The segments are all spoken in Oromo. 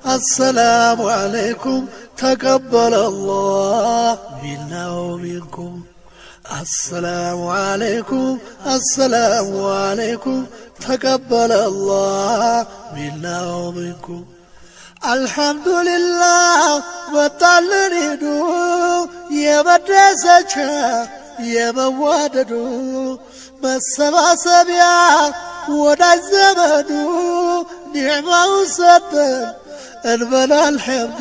السلام عليكم تقبل الله منا ومنكم السلام عليكم تقبل الله منا ومنكم الحمد لله وطلريدو يا مدرسة يا مواددو مسباسبيا ودا زمدو نعمة وسبب البلا الحمد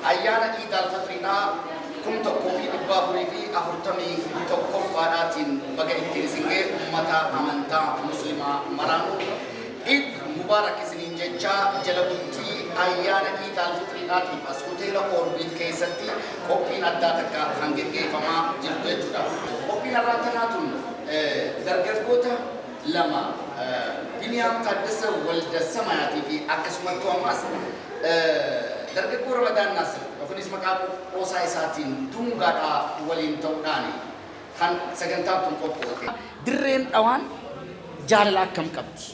أيانا عيد الفطرنا كنت كوفي نبافري في أفرتمي توقف فارات بقى إنترسينجي أمتا أمانتا مسلمة مرانو عيد مبارك سنين جنجا جلبتي أيانا عيد الفطرنا في أسكتيلا أوربيت كيستي كوفي نداتك خنجي فما جلتو جدا كوفي نراتناتون درجة لما بنيام تدرس ولد السماياتي في أكسمة توماس درجة رمضان ناصر وفي اسمه كابو أوساي ساتين تونغادا ولين توناني خان سجنتام تونكوبوتي درين أوان جاللا كم كبتي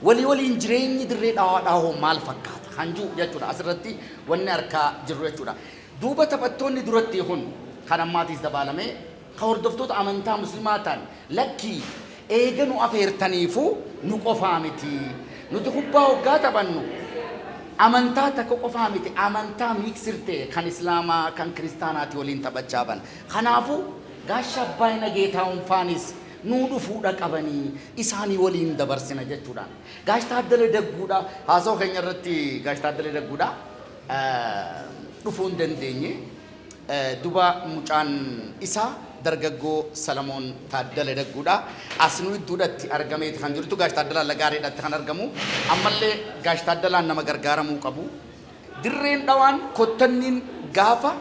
ولين جرين درين أوان مال فكات خانجو جاتورا أسرتي ونركا جروتورا دوبة تبتوني درتي هون خان ماتيس دبالمه خوردفتوت أمانتا مسلماتان لكي eeganu afeertaniifu nu qofaa miti nuti kubbaa hoggaa taphannu amantaa takka qofaa miti amantaa miiksirte kan islaamaa kan kiristaanaati waliin taphachaa ban kanaafu gaasha abbaayina geetaawun faanis nuu dhufuudha qabanii isaanii waliin dabarsina jechuudhaan gaash taaddala dagguudha haasoo keenya irratti gaash taaddala dagguudha dhufuu hin dandeenye duba mucaan isaa dargaggoo Salamoon Taaddala Dagguudha asnuu idduudatti argameeti kan jirtu Gaash Taaddalaa Lagaareedhaatti kan argamu ammallee Gaash Taaddalaan nama gargaaramuu qabu dirreen dhawaan kottanniin gaafa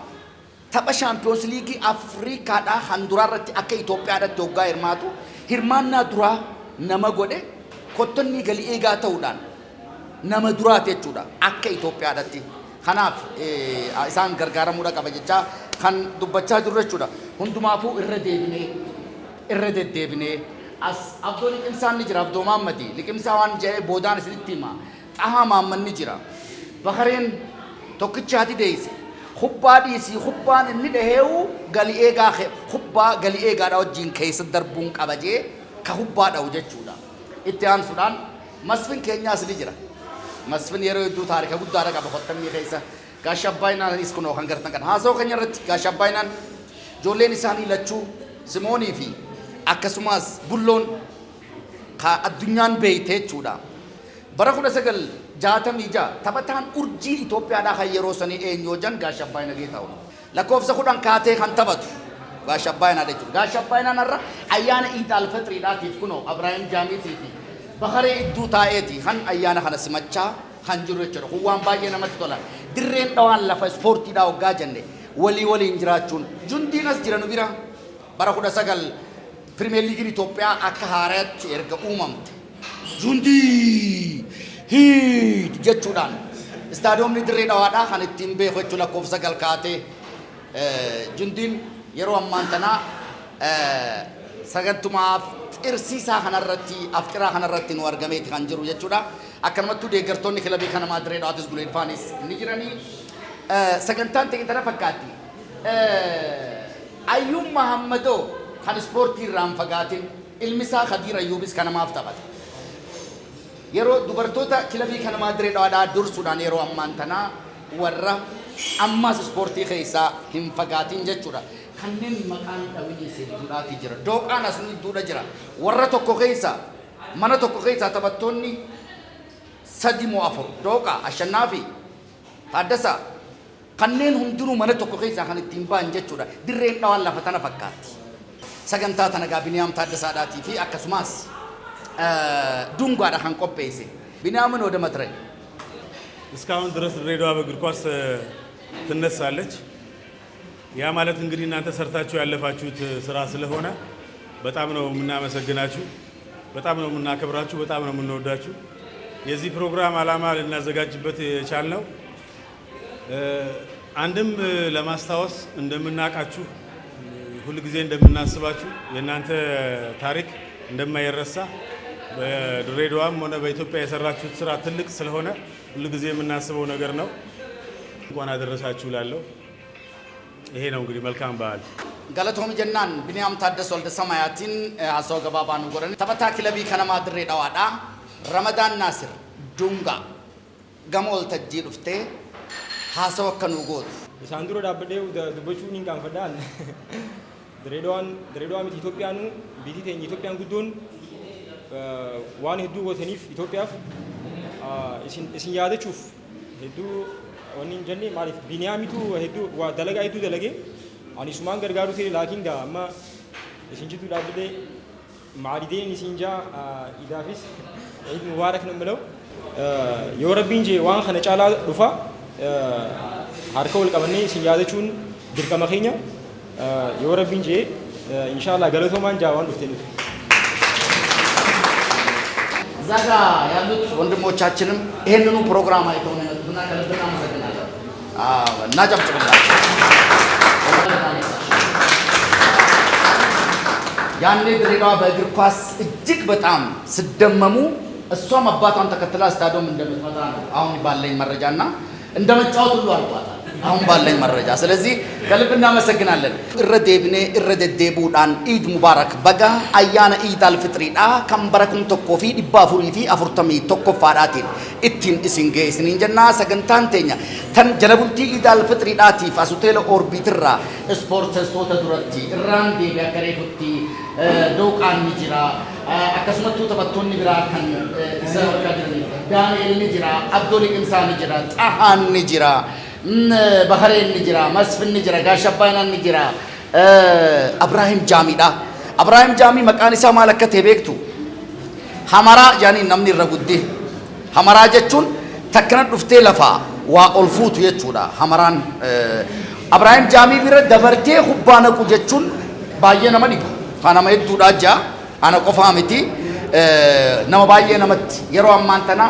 tapha Champions League Afrikaadhaa handuraarratti akka Itoophiyaadhaatti hoggaa hirmaatu hirmaannaa duraa nama godhe kottannii galii eegaa ta'uudhaan nama duraati jechuudha akka Itoophiyaadhaatti kanaaf isaan gargaaramuudha qaba jechaa kan dubbachaa jirru jechuudha hundumaafuu irra deddeebinee as abdoo liqimsaan ni jira abdoo maammadi liqimsaa waan jedhee boodaan isinitti hima xahaa maammanni jira bakareen tokkichaati deeyse hubbaa dhiisii hubbaan inni dhaheewu galii eegaa hubbaa galii eegaadha wajjiin keessa darbuun qabajee ka hubbaa dha'u jechuudha itti aansuudhaan masfin keenyaas ni jira masfin yeroo hedduu taarika guddaadha qaba qottamii keessa gaashabbaayinaan iskunoo kan gartan kan haasoo keenya irratti gaashabbaayinaan ijoolleen isaanii lachuu Simoonii fi akkasumas Bulloon ka addunyaan beeyte jechuudha bara 1966 taphataan urjii Itoophiyaadhaa kan yeroo sanii eenyoo jan gaashabbaayina geetaa'u lakkoofsa 10 kaatee kan taphatu gaashabbaayinaa jechuudha gaashabbaayinaan irra ayyaana Iid al-Fitriidhaatiif kunoo Abrahaam Jaamiitii fi bakaree idduu taa'eeti kan ayyaana kana simachaa kan jiru jechuudha kun waan baay'ee namatti tola dirreen dhawaan lafa ispoortiidhaa hoggaa jenne waliin jiraachuun jundiinas jira nu bira bara 19 Premier League Itoophiyaa akka haaraatti erga uumamte jundii hiid jechuudhaan istaadiyoomni dirree dhawaadhaa kan ittiin beeku jechuudha lakkoofsa 9 kaatee jundiin yeroo ammaan tanaa sagantumaaf xirsiisaa kanarratti afxiraa kanarratti nu argameeti kan jiru jechuudha akkanumattuu deeggartoonni kilabii kana Dirree Dhawaatis Guleen Faanis ni jiranii sagantaan ta'e tana fakkaatti Ayyuub Mahammadoo kan ispoortii irraan fagaatin ilmisaa Khadiir Ayyuubis kanamaaf taphata yeroo dubartoota kilabii kana Dirree Dhawaadhaa dursuudhaan yeroo ammaan tanaa warra ammas ispoortii keessaa hin fagaatin jechuudha kanneen maqaan dhawiyyee hedduudhaati jira dooqaan asni hedduudha jira warra tokko keessa mana tokko keessa taphattoonni 3 moo 4 dooqa ashannaafi Taaddasa kanneen hundinuu mana tokko keessa kan ittiin ba'an jechuudha dirreen dhawaan lafa tana fakkaatti sagantaa tana gaa Biniyaam Taaddasaadhaatii fi akkasumas dungaadha kan qopheesse Biniyaaምን ወደ መድረክ እስካሁን ድረስ ድሬዳዋ በእግር ኳስ ትነሳለች ያ ማለት እንግዲህ እናንተ ሰርታችሁ ያለፋችሁት ስራ ስለሆነ በጣም ነው የምናመሰግናችሁ በጣም ነው የምናከብራችሁ በጣም ነው የምንወዳችሁ የዚህ ፕሮግራም ዓላማ ልናዘጋጅበት የቻልነው አንድም ለማስታወስ እንደምናቃችሁ ሁሉ ጊዜ እንደምናስባችሁ የእናንተ ታሪክ እንደማይረሳ በድሬዳዋም ሆነ በኢትዮጵያ የሰራችሁት ስራ ትልቅ ስለሆነ ሁሉ ጊዜ የምናስበው ነገር ነው። እንኳን አደረሳችሁ ላለው ይሄ ነው እንግዲህ መልካም በዓል። ገለቶም ጀናን ቢኒያም ታደሰ ወልደ ሰማያቲን አሰው ገባባኑ ጎረን ተበታ ክለቢ ከነማ ድሬዳዋዳ ረመዳን ናስር ዱንጋ ገሞል ተጂ ዱፍቴ ሀሰው ከኑጎት ሳንድሮ ዳበዴው ደበቹን እንካን ፈዳን ድሬዳዋ ምት ኢትዮጵያኑ ቢቲቴን ኢትዮጵያን ጉዶን ዋን ሄዱ ወተኒፍ ኢትዮጵያፍ እስን ያደቹፍ ሄዱ ወኒን ጀኔ ማሪፍ ቢኒያሚቱ ሄዱ ዋ ደለጋ ሄዱ ደለጌ አኒ ሱማን ገርጋሩ ቴ ላኪንጋ አማ እስንጂቱ ዳብዴ ማሪዴን እስንጃ ኢዳፊስ ዒድ ሙባረክ ነው ምለው የወረቢንጂ ዋን ኸነጫላ ዱፋ ሃርከውል ቀበኔ እስን ያደቹን ድርቀ መኸኛ የወረቢንጂ ኢንሻአላህ ገለቶማን ጃዋን ዱፍቴ ዛጋ ያሉት ወንድሞቻችንም ይሄንኑ ፕሮግራም አይተው ነው የመጡና ከልብና መሰግናለሁ። እና ጨብጭብላችሁ ያኔ ድሬዳዋ በእግር ኳስ እጅግ በጣም ስደመሙ እሷም አባቷን ተከትላ ስታዲየም እንደምትመጣ ነው አሁን ባለኝ መረጃና እንደመጫወት ሁሉ አልቋታል አሁን ባለኝ መረጃ። ስለዚህ ከልብ እናመሰግናለን። እረዴብኔ እረደዴቡዳን ኢድ ሙባረክ በጋ አያነ ኢድ አልፍጥሪዳ ከምበረኩም ተኮፊ ዲባፉሪ ፊ አፍርተሚ ተኮፋዳቲን ኢቲን ኢሲንጌ ስኒንጀና ሰገንታንቴኛ ተን ጀለቡልቲ ኢድ አልፍጥሪዳቲ ፋሱቴለ ኦርቢትራ ስፖርት ሶተ ዱረቲ ራንዲ ቢያከሬቱቲ ዶቃን ጅራ አከስመቱ ተበቶኒ ብራ ከን ዘወርካድኒ ዳንኤል ንጅራ አብዱል ኢንሳን ጅራ ጣሃን ንጅራ ባህሬን ንጅራ መስፍን ንጅራ ጋሻባይና ንጅራ አብራሂም ጃሚዳ አብራሂም ጃሚ መቃኒሳ ማለከት የቤክቱ ሐመራ ያኒ ነምኒ ረጉዲ ሐመራ ጀቹን ተከነ ዱፍቴ ለፋ ዋ ኦልፉቱ የቹዳ ሐመራን አብራሂም ጃሚ ቢረ ደበርቴ ሁባነቁ ጀቹን ባየ ነመዲ ካና ማይቱ ዳጃ አና ቆፋሚቲ ነማ ባየ ነመት የሮ አማንተና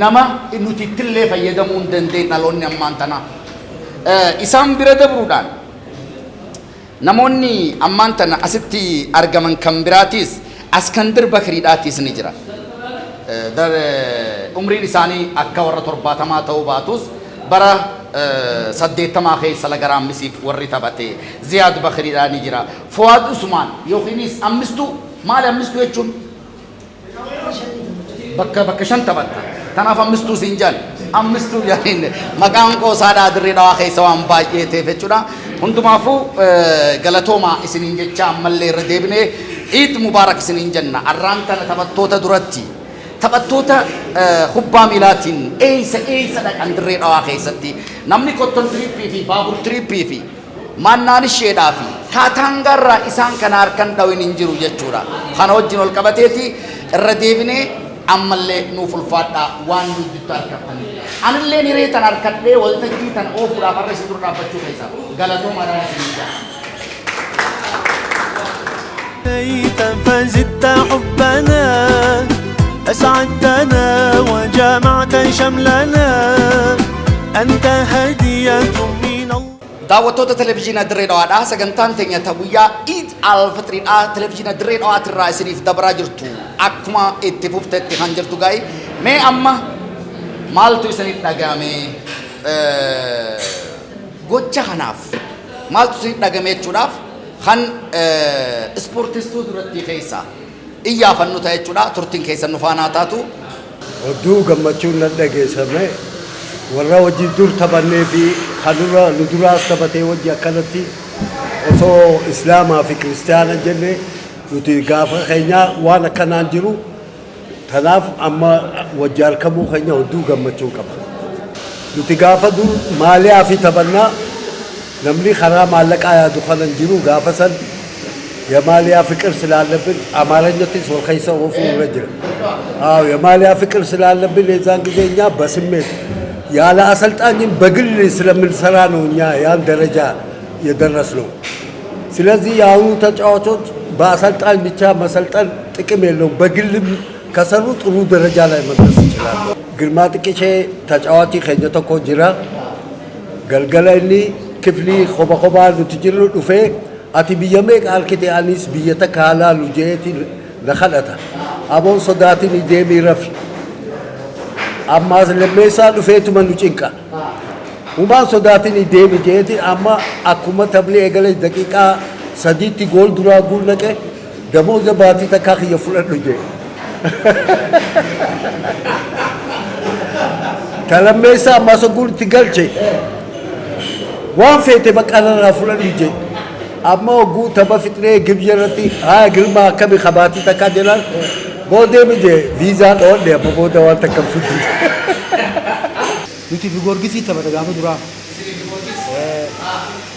ነማ ኢኑቲ ትሌ ፈየደሙ እንደንዴ ናሎኒ አማንተና ኢሳም ቢረ ደብሩዳን ነሞኒ አማንተና አስቲ አርገመን ከምብራቲስ አስከንድር በክሪዳቲስ ንጅራ ደር ኡምሪ ሊሳኒ አካወረ ቶርባተማ ተውባቱስ በራ ሰዴተማ ኸይሰ ለገራ ምሲፍ ወሪ ተበቴ ዚያድ በክሪዳ ንጅራ ፉአድ ኡስማን ዮኺኒስ አምስቱ ማለ አምስቱ የቹን በከ ሸንተ በታ ተናፍ አምስቱ ሲንጃል አምስቱ ያኔ መቃንቆ ሳዳ ድሬዳዋ ኸይሰዋን ባየቴ ፈቹዳ ሁንዱማፉ ገለቶማ እስኒንጀቻ መለ ረዴብኔ ኢድ ሙባረክ እስኒንጀና አራንተነ ተበቶተ ዱረቲ ተበቶተ ሁባ ሚላቲን ኤይሰ ደቀን ድሬዳዋ ኸይሰቲ ናምኒ ኮቶን ትሪፒ ፊ ባቡር ትሪፒ ፊ ማናን ሼዳፊ ካታንጋራ ኢሳን ከናርከን ዳዊን እንጅሩ ጀቹራ ካና ወጅን ወልቀበቴቲ ረዴብኔ አመለ ኑፉል ፋዳ ዋን ዲታር ከፈኒ አንለ ኒሬተን አርከደ ወልተጂተን ኦፉራ ፈረስ ዱራ በቹ ከይሳ ገለቶ ማዳን ሲንጃ فزدت حبنا أسعدتنا وجمعت شملنا أنت هدية من الله daawwattoota televezyiina Dirreedhawaadhaa sagantaan teenya guyyaa Iid al-Fitriidhaa televezyiina Dirreedhawaa irraa isiniif dabraa jirtu akkuma itti fuftetti kan jirtu gaa'ii mee amma maaltu isiniif dhagahame gocha kanaaf maaltu isiniif dhagahame jechuudhaaf kan ispoortistuu duratti keessa iyyaafannoo ta'e jechuudha turtiin keessan nu faana taatu oduu gammachuun nan dhageessame warra wajjin dur taphannee fi kanura nu duraas taphatee wajji akkanatti osoo islaamaa fi kiristaana jenne nuti gaafa keenya waan akkanaan jiru tanaaf amma wajji harkamuu keenya oduu gammachuu qaba nuti gaafa dur maaliyaa fi taphannaa namni karaa maallaqaa yaadu kanan jiru gaafa san የማሊያ ፍቅር ስላለብን አማርኛቲስ ወልከይሰ ወፉ ረጅራ የማሊያ ፍቅር ስላለብን የዛን ጊዜ እኛ በስሜት ያለ አሰልጣኝም በግል ስለምንሰራ ነው እኛ ያን ደረጃ የደረስነው። ስለዚህ ያው ተጫዋቾች በአሰልጣኝ ብቻ መሰልጠን ጥቅም የለውም። በግልም ከሰሩ ጥሩ ደረጃ ላይ መድረስ ይችላል። ግርማ ጥቂቼ ተጫዋች ከኛ ተኮ ጅራ ገልገለኒ ክፍሊ ኾበ ልትጅሩ ዱፌ አቲ ቢየሜ ቃል ኪቴ አኒስ ቢየተ ካላ ሉጄቲ ለኸለታ aboon sodaatiin deemii rafi ammaas lammeessaa dhufeetuma nu cinqa umaan sodaatiin deemi jeeti amma akkuma tablee eegale daqiiqaa sadiitti gool duraa guunnaqe damooza baatii takkaa kiyya fudhadhu jee talammeessaa ammaas guul itti galche waan feete baqalarraa fudhadhu jee amma oguu tapha fixnee gibya irratti haa girmaa akkami kabaatii takkaa jedhaan boodeemi jee viizaa dhoodhe amma booda waan takka fuddi nuti fi Goorgisii taphata gaafa duraa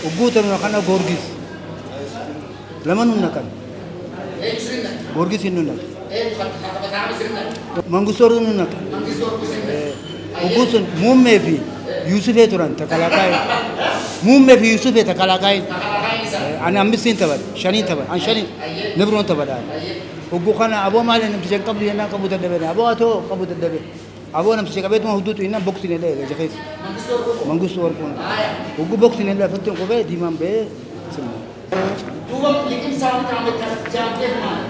oguu tapha kana Goorgis lama nu naqan Goorgis nu naqan Mangusoor nu naqan oguu sun muummee fi Yuusufee turan takalaqaayi muummee fi Yuusufee takalaqaayi ani ammistiin taphata shaniin taphata an shaniin nibroon taphata oguu kana aboo maali namticha qabdu yennaan qabu dadhabee aboo atoo qabu dadhabee aboo namticha qabeetuma hudduutu innaan boksiin illee jakees Mangusoor kun oguu boksiin illee fattiin qubee diimaan bee simma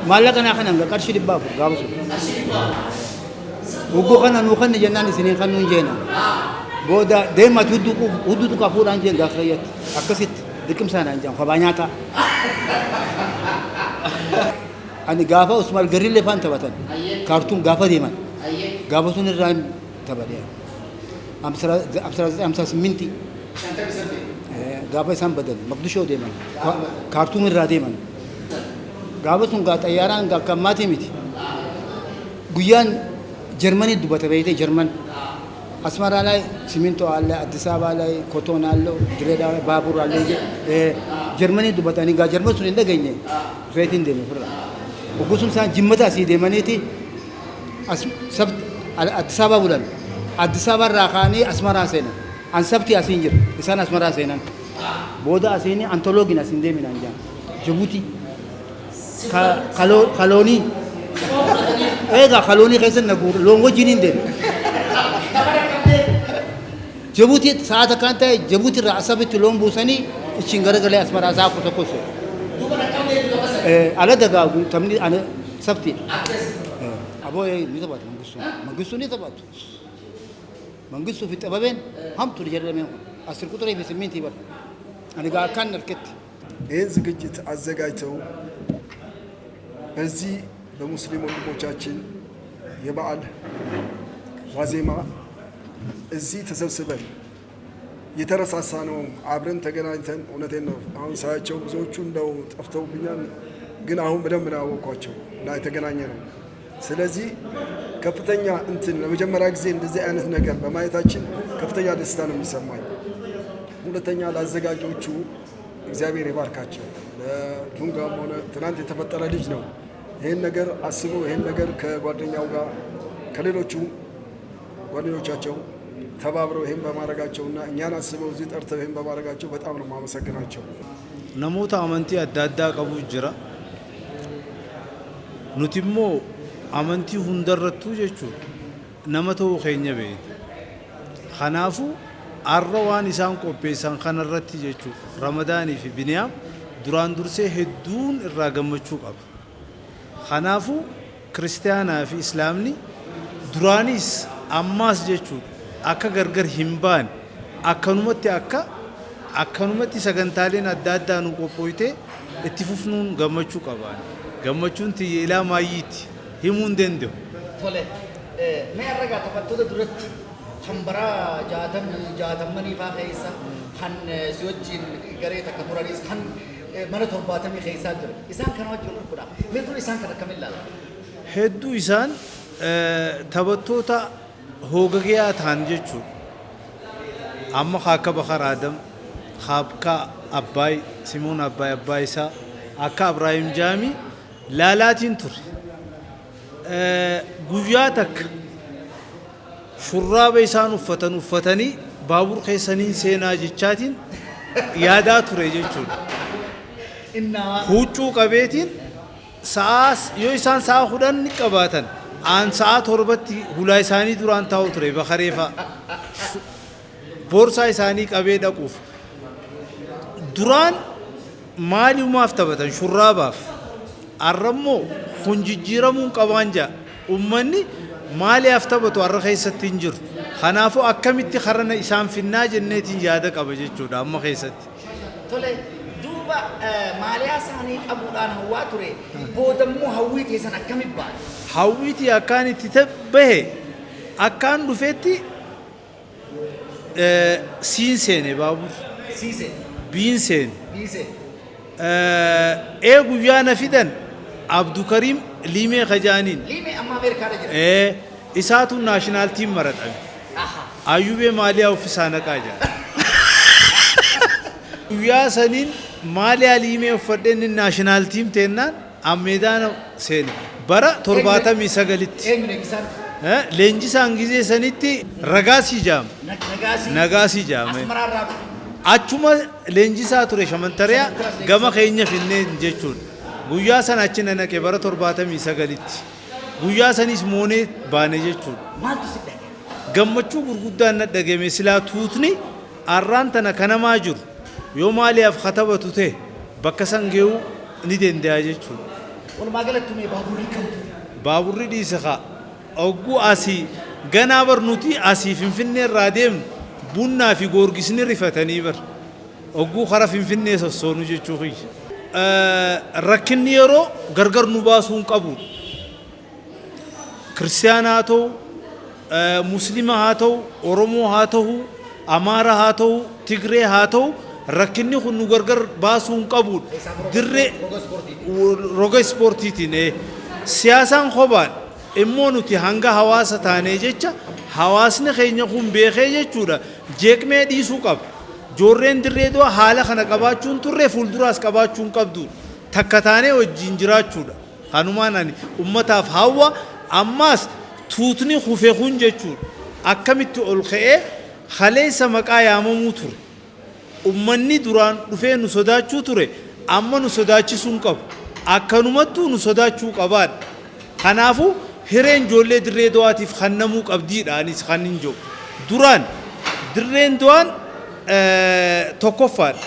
maallaqa naa kanan qarshii dhibbaaf gaafa sun oguu kana nuu kanne jennaan isiniin kan nuun jeena booda deemati hudduutu qafuudhaan jeen gaafa fayyatti akkasitti diqimsaadhaan jaan kophaa nyaataa ani gaafa Usmaan Garillee faan taphatan kaartuun gaafa deeman gaafa sun irraan taphadee amsa simminti gaafa isaan badan Maqdishoo deeman kaartuun irraa deeman gaafa sun gaa xayyaaraan gaa kammaatii miti guyyaan Jarmanii dubbata beeyte Jarman Asmara ላይ ሲሚንቶ አለ አዲስ አበባ ላይ ኮቶን አለው ድሬዳዋ ባቡር አለ ጀርመኒ ዱበታኒ ጋ ጀርመን ሱን እንደገኘ ሬት እንደነ ፍራ ወጉሱን ሳን ጅመታ ሲደመኔቲ ሰብት አዲስ አበባ ብለን አዲስ አበባ ራካኒ አስመራ ሰነ አንሰብቲ አሲንጅር ኢሳን አስመራ ሰነን ቦዳ አሲኒ አንቶሎጊና ሲንደሚና እንጃ ጅቡቲ ካሎኒ ኤጋ ካሎኒ ከሰን ነጉር ሎንጎ ጂኒ እንደነ ጅቡቲ ሰዓት ካንተ ጅቡቲ ራሰብት ሎን ቡሰኒ እቺን ገረገለ አስመራ ዛቁ ተቆሰ አለ ደጋጉ ተምኒ አነ ሰብቲ አቦይ ንተባት መንግስቱ ንተባት መንግስቱ في ጥበበን ሀምቱ ለጀረመ 10 ቁጥር በ8 ይበል እኔ ጋር ካን ነርከት ይህን ዝግጅት አዘጋጅተው በዚህ በሙስሊም ወንድሞቻችን የበዓል ዋዜማ እዚህ ተሰብስበን የተረሳሳ ነው አብረን ተገናኝተን እውነቴን ነው አሁን ሳያቸው ብዙዎቹ እንደው ጠፍተውብኛል ግን አሁን በደንብ ነው ያወቅኳቸው እና የተገናኘ ነው ስለዚህ ከፍተኛ እንትን ለመጀመሪያ ጊዜ እንደዚህ አይነት ነገር በማየታችን ከፍተኛ ደስታ ነው የሚሰማኝ ሁለተኛ ላዘጋጆቹ እግዚአብሔር ይባርካቸው ለቱንጋም ሆነ ትናንት የተፈጠረ ልጅ ነው ይሄን ነገር አስቦ ይሄን ነገር ከጓደኛው ጋር ከሌሎቹ ጓደኞቻቸው ተባብረው ይሄን በማድረጋቸውና እኛን አስበው እዚህ ጠርተው ይሄን በማድረጋቸው በጣም ነው ማመሰግናቸው namoota amantii adda addaa qabu jira nuti immoo amantii hundarrattuu jechuudha nama ta'uu keenya beekna kanaafu arra waan isaan qopheessan kanarratti jechuudha ramadaanii fi biniyaam duraan dursee hedduun irraa gammachuu qaba kanaafu kiristaanaa fi islaamni duraanis ammaas jechuudha akka gargar hin baane akkanumatti sagantaaleen adda addaa nu qophooyte itti fufnuun gammachuu qabaan gammachuun tiyyeelaa maayyiitti himuu hin danda'u. Tole mee argaa taphattoota duratti kan bara jaatamanii faa keessa kan si wajjin garee takka turanis kan mana 70 keessaa ture isaan kana wajjin gurguddaa mee ture isaan kana akkamiin ilaala? Hedduu isaan taphattoota hoogagiyaa ta'an jechuudha. Amma akka Bakar Adam, akka Abbaay, Simoon Abbaay isaa, akka Ibraahim Jaami laalaatiin ture. Guyyaa takka shurraaba isaan uffatanii baabur keessaniin seenaa jechaatiin yaadaa ture jechuudha. Huccuu qabeetiin yoo isaan sa'a 10 qabaatan aan sa'a 7tti hulaa isaanii duraan taa'u ture Bakareefaa. Boorsaa isaanii qabee dhaquuf duraan maaliumaaf taphatan shurraabaaf arrammoo kun jijjiiramuun qabaan jaa ummanni maaliif taphatu har'a keessatti hin jiru kanaafuu akkamitti harana isaan finnaa jenneetiin yaada qaba jechuudha amma keessatti. Tole duuba maaliyaa isaanii qabuudhaan hawwaa ture boodammoo hawwii keessan akkamitti baate? Hawwiitii akkaan itti bahe akkaan dhufetti siin seene baabur. Siise. Biin seene. Biise. Guyyaa na fidan Abdukariim Liimee Kajaaniin. Liimee amma Ameerikaadha jira. Isaatu naashinaal tiim maratame. Ayyubee maaliyaa offisaa naqaa jira. Guyyaa saniin maaliyaa Liimee uffadheen naashinaal tiim teennaan ammeedaan seene. Bara 79tti. Leenjisaan gizee sanitti Ragaasii jaama. Nagaasii jaama. Achuma leenjisaa ture Shamantariyaa gama keenya finnee jechuudha. Guyyaa sana achi na naqe bara 79tti. Guyyaa sanis moonee baane jechuudha. Gammachuu gurguddaan na dhagame silaa tuutni arraan tana kanamaa jiru yoo maaliyaaf katabatu ta'e bakka san ge'uu ni danda'a jechuudha. Walumaa galatti mee baaburri kamtu? Baaburri dhiisa kaa ogguu asii ganaa barnuuti asii Finfinnee irraa deemnu bunnaa fi goorgisni rifatanii bar ogguu kara Finfinnee sossoonu jechuu kiyya. Rakkinni yeroo gargar nu baasuu hin qabu. Kiristaanaa haa ta'u, Musliima haa ta'u, Oromoo haa ta'u, Amaara haa ta'u, Tigree haa ta'u rakkinni kun nu gargar baasuu hin qabu. Dirree roga ispoortiitiin siyaasaan kophaan immoo nuti hanga hawaasa taanee jecha hawaasni keenya kun beekee jechuudha jeeqmee dhiisuu qaba. Joorreen dirree du'a haala kana qabaachuun turre fuulduraas qabaachuun qabdu takka taanee wajjin jiraachuudha. Kanumaan ani ummataaf hawwa ammaas tuutni kufee kun jechuudha akkamitti ol ka'ee kaleessa maqaa yaamamuu ture. Ummanni duraan dhufee nu sodaachuu ture amma nu sodaachisuun qabu. Akkanumattuu nu sodaachuu qabaadha. Kanaafuu hireen ijoollee dirree du'aatiif kannamuu qabdiidha anis kan hin jiru. Duraan dirreen du'aan tokkoffaadha.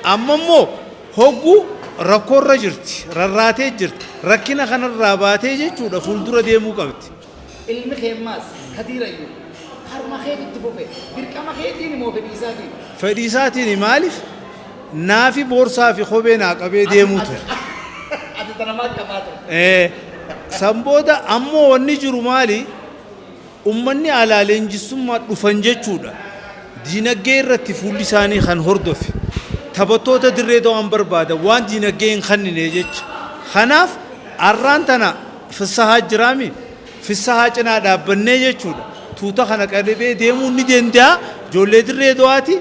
Amma immoo hogguu rakkoorra jirti, rarraatee jirti. Rakkina kanarraa baatee jechuudha fuuldura deemuu qabdi. Ilmi keemmaas kadiirayyuu harma keetitti fufe dirqama keetiin immoo fedhiisaatiin. Fedhiisaatiin maaliif naafi boorsaa fi kophee naa qabee deemuu ture. Ati tanamaa qabaatu. Sambooda ammoo wanni jiru maali ummanni alaa leenjisummaa dhufan jechuudha. Diinagdee irratti fuulli isaanii kan hordofe taphattoota dirree du'aan barbaada waan diinagdee hin kennine jecha. Kanaaf arraan tana fissahaa jiraami fissahaa cinaa dhaabbannee jechuudha. Tuuta kana qabee deemuu ni danda'a. Ijoollee dirree du'aati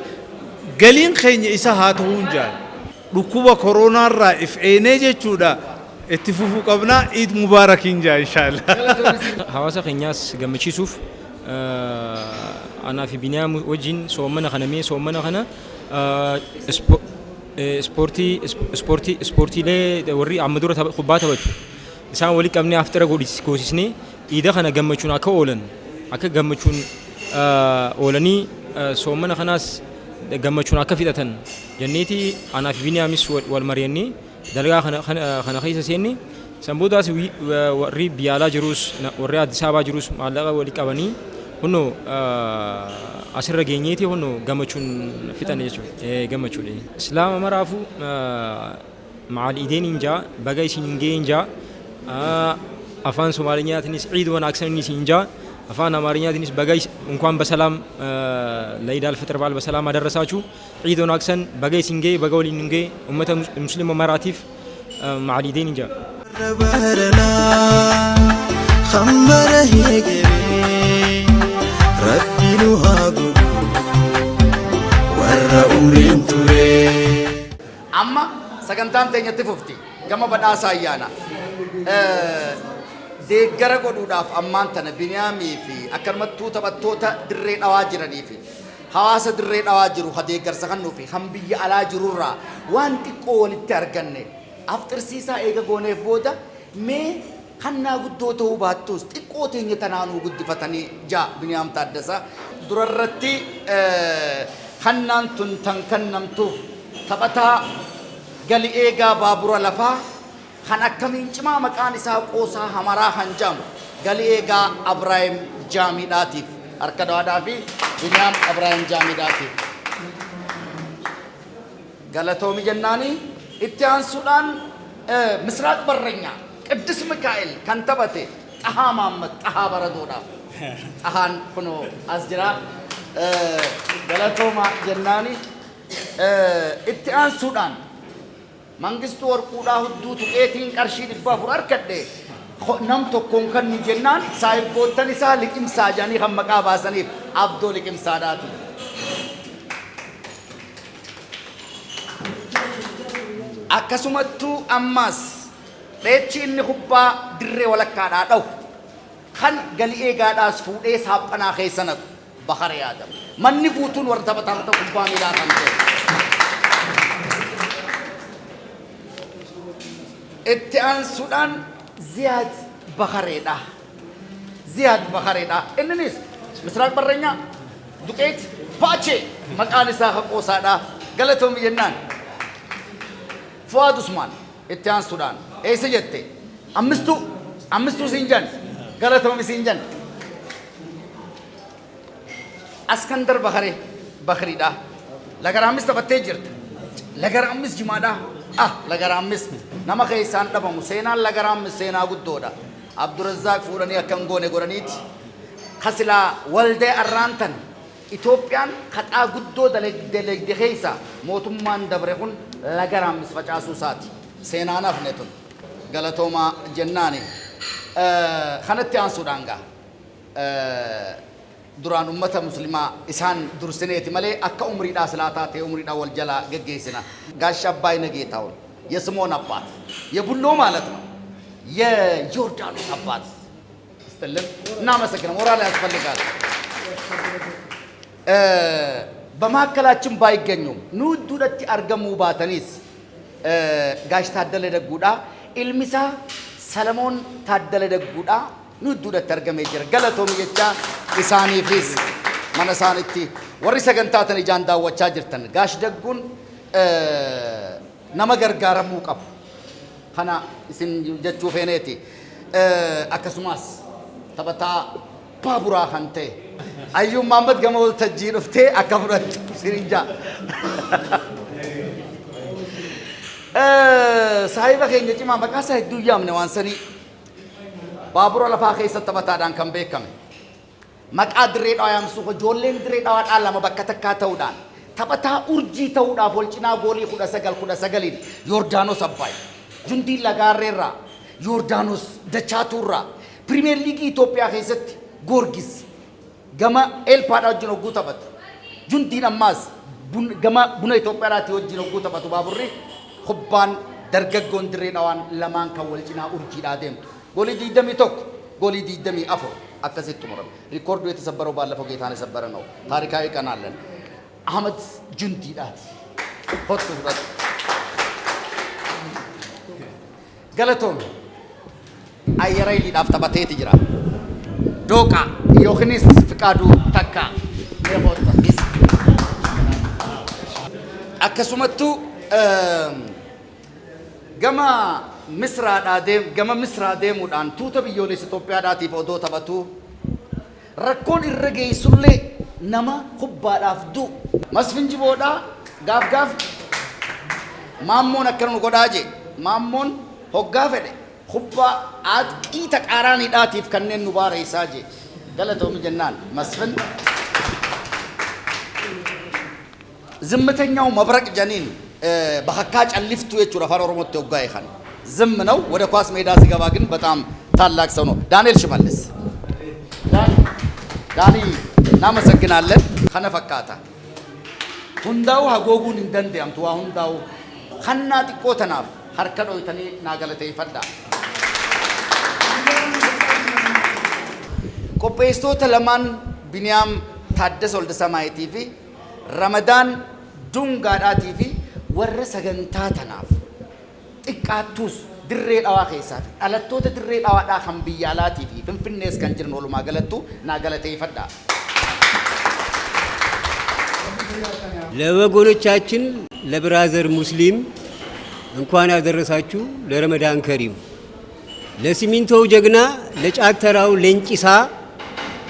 galiin keenya isa haa ta'uu hin jaalle. Dhukkuba koronaarraa if eenee jechuudha. Itti fufuu qabnaa Eid Mubaarakiin jaa inshallah. Hawaasa keenyaas gammachiisuuf anaa fi Biniyaam wajjin soomana kana ispoortiilee warri amma dura kubbaa taphatu isaan walii qabnee aftara goosisnee iida kana gammachuun akka oolan akka gammachuun oolanii soomana kanaas gammachuun akka fidhatan jenneeti anaa fi Biniyaamis wal mari'annee dalagaa kana keessa seenne sanboodaas warri biyaalaa jirus warri Addis Ababaa jirus maallaqa walii qabanii hunnoo asirra geenyeeti hunnoo gammachuun fixan jechuudha gammachuudha. Islaama maraafuu maal ideen injaa baga isin gee injaa afaan Somaaliyaatiinis ciid wanaagsanis injaa afaan Amaariyaatiinis baga እንኳን በሰላም ለኢድ አልፈጥር በዓል በሰላም አደረሳችሁ ciid wanaagsan baga isin gee baga waliin gee ummata muslima maraatiif maal ideen injaa. ربنا خمره يجري ربي نهاجو ورا أمرين تري أما سكنتان تاني تفوفتي كما بدأ سايانا deeggara godhuudhaaf ammaan tana Biniyaamii fi akkanumatti taphattoota dirree dhawaa jiranii fi hawaasa dirree dhawaa jiru ha deeggarsa kannuu fi kan biyya alaa jirurraa waan xiqqoo walitti arganne afxirsiisaa eega gooneef booda mee kannaa guddoo ta'uu baattus xiqqoo teenya tanaanuu guddifatanii jaa Biniyaam Taaddasaa durarratti kannaan tun tan kannamtuuf taphataa gali eegaa baabura lafaa kan akkamiin cimaa maqaan isaa qoosaa hamaraa hanjam galii eegaa Abrahaam Jaamiidhaatiif harka dawaadhaa fi Biniyaam Abrahaam Jaamiidhaatiif galatoomi jennaanii itti aansuudhaan ምስራቅ በረኛ ቅዱስ ሚካኤል kan taphate xahaa maammat xahaa baradoodhaaf xahaan kunoo as jira galatooma jennaanii itti aansuudhaan mangistuu warquudhaa hudduu tuqeetiin qarshii 400 harkadhe nam tokkoon kan nu jennaan saayibboottan isaa liqimsaa jedhanii kan maqaa baasaniif abdoo liqimsaadhaati. Akkasumattuu ammas dheechi inni kubbaa dirree walakkaadhaa dhawu kan galii eegaadhaas fuudhee saaphanaa keessa naqu Bakare Adam. Manni guutuun warra taphataa kubbaa miilaa kan ta'e. Itti aansuudhaan Ziyaad Bakareedha. Ziyaad Bakareedha. Innis Misraaq Barreenyaa Duqeet Baachee maqaan isaa haqoosaadha. Galatoomi jennaan. Fuad Usman itti aansuudhaan eessa jette? Ammistuu Sinjan galatoomi Sinjan. Askandar Bakariidha. Lagaraamis taphattee jirti. Lagaraamis jimaadha. Lagaraamis nama keessaan dhabamu seenaan lagaraamis seenaa guddoodha. Abdurrazzaaq fuudhanii akkan goone godhaniiti. Kasilaa waldee arraantan Itoophiyaan kadhaa guddoo dalagde keessa mootummaan dabre kun lagaraamis facaasuu isaati. Seenaan hafne tun galatoomaa jennaani. Kanatti aansuudhaan gaa. Duraan ummata muslimaa isaan dursineeti malee akka umriidhaa silaa taatee umriidhaa wal jalaa geggeessina. ጋሽ አባይነ ጌታውን የስምዖን አባት የቡሎ ማለት ነው የዮርዳኖስ አባት ስትልን እናመሰግናለን። ሞራል ያስፈልጋል። በማከላችን ባይገኙም ኑዱደት አርገሙ ባተኒስ ጋሽ ታደለ ደጉዳ ኢልሚሳ ሰለሞን ታደለ ደጉዳ ኑዱደት አርገመ ጀር ገለቶም የቻ ኢሳኒ ፊስ ማነሳንቲ ወሪ ሰገንታተን ጃንዳ ወቻ ጅርተን ጋሽ ደጉን nama gargaaramuu qabu. Kana isin jechuu feeneeti. Akkasumas taphataa baaburaa kan ta'e Ayyuun Mahammad gama waltajjii dhuftee akka fudhattu sirinjaa. Saahiba keenya cimaa maqaa isaa hedduu yaamne waan sanii baabura lafaa keessatti taphataadhaan kan beekame. Maqaa dirree dhawaa yaamsuu ijoolleen dirree dhawaadhaan lama bakka takkaa ta'uudhaan taphataa urjii ta'uudhaaf wal cinaa goolii 19 Yordaanos Abbaay Jundii Lagaarreerraa Yordaanos Dachaatuurraa Pirimeer Liigii Itoophiyaa keessatti Goorgis gama Eelpaadhaa wajjin hogguu taphatu Jundiin ammaas gama buna Itoophiyaadhaatti wajjin hogguu taphatu baaburri kubbaan dargaggoon dirree dhawaan lamaan kan wal cinaa urjiidhaa deemtu goolii 21 goolii 24 akkasitti xumurame rikoordii itti sabbaroo baallafoo geetaan sabbara ነው ታሪካዊ ቀን አለን Ahmed Jundiidhaati. Hottu fudhatu. Galatoon ayyara iliidhaaf taphateeti jira. Dooqa yookiinis Fiqaaduu takka mee hoottas. Akkasumattuu gama Misraa deemuudhaan tuuta biyyoolessa Itoophiyaadhaatiif odoo taphatu rakkoon irra geessullee nama kubbaadhaaf du'u Masfin Jiboodhaa gaaf maammoon akka nu godhaa jee maammoon hoggaa fedhe kubbaa aaxqii taqaaraaniidhaatiif kanneen nu baareessaa jee galatoomi jennaan Masfin ዝምተኛው መብረቅ ጀኒን በሐካ ጨልፍቱ የቹ አፋን ኦሮሞት ተወጋ ይখাን ዝም ነው ወደ ኳስ ሜዳ ሲገባ ግን በጣም ታላቅ ሰው ነው ዳንኤል ሽመልስ ዳኒ እናመሰግናለን ከነፈካታ ሁንዳው ሀጎጉን እንደንደምቱ ሁንዳው ከና ጥቆተናፍ ሀርከዶ ተኒ ናገለተ ይፈዳ ቆጴስቶተ ለማን ቢኒያም ታደሰ ወልደ ሰማይ ቲቪ ረመዳን ዱንጋዳ ቲቪ ወረ ሰገንታ ተናፍ ጥቃቱስ ድሬ ዳዋ ኬሳፍ አለቶተ ድሬ ዳዋ ዳ ኸምቢያላ ቲቪ ፍንፍኔስ ከንጅር ኖሉ ማገለቱ ናገለተ ይፈዳ ለወገኖቻችን ለብራዘር ሙስሊም እንኳን ያደረሳችሁ ለረመዳን ከሪም። ለሲሚንቶው ጀግና ለጫተራው ለንጭሳ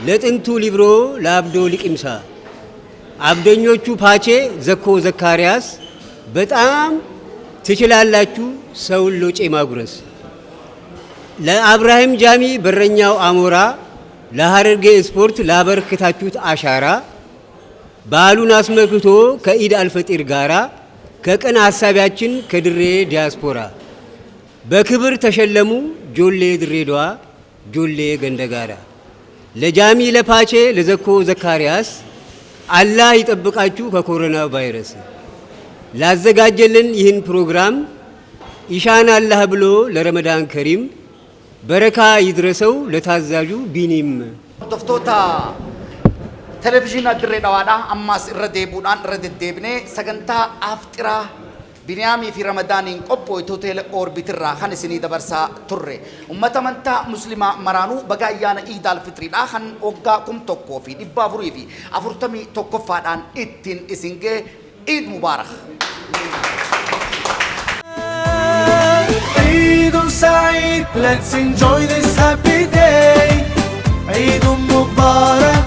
ለጥንቱ ሊብሮ ለአብዶ ሊቅምሳ አብደኞቹ ፓቼ ዘኮ ዘካርያስ በጣም ትችላላችሁ ሰውን ሎጬ ማጉረስ። ለአብርሃም ጃሚ በረኛው አሞራ ለሐረርጌ ስፖርት ላበረከታችሁት አሻራ በዓሉን አስመልክቶ ከኢድ አልፈጢር ጋራ ከቀን ሐሳቢያችን ከድሬ ዲያስፖራ በክብር ተሸለሙ ጆሌ ድሬዳዋ ጆሌ ገንደጋራ። ለጃሚ ለፓቼ ለዘኮ ዘካርያስ አላህ ይጠብቃችሁ ከኮሮና ቫይረስ። ላዘጋጀልን ይህን ፕሮግራም ኢሻን አላህ ብሎ ለረመዳን ከሪም በረካ ይድረሰው ለታዛዡ ቢኒም። ዶፍቶታ ቴሌቪዥን ድሬዳዋዳ አማስ ረዴቡዳን ረደዴብኔ ሰገንታ አፍጥራ ቢንያሚ ፊ ረመዳኒን ቆጶይቶ ቴሌ ኦርቢትራ ኸንስኒ ደበርሳ ቱሬ ኡመተ መንታ ሙስሊማ መራኑ በጋያነ ኢድ አልፍጥሪዳ ኸን ኦጋ ኩም ቶኮ ፊ ዲባ ፉሪ ፊ አፉርተሚ ቶኮፋዳን ኢቲን ኢሲንጌ ኢድ ሙባረክ عيد سعيد let's enjoy this happy day عيد مبارك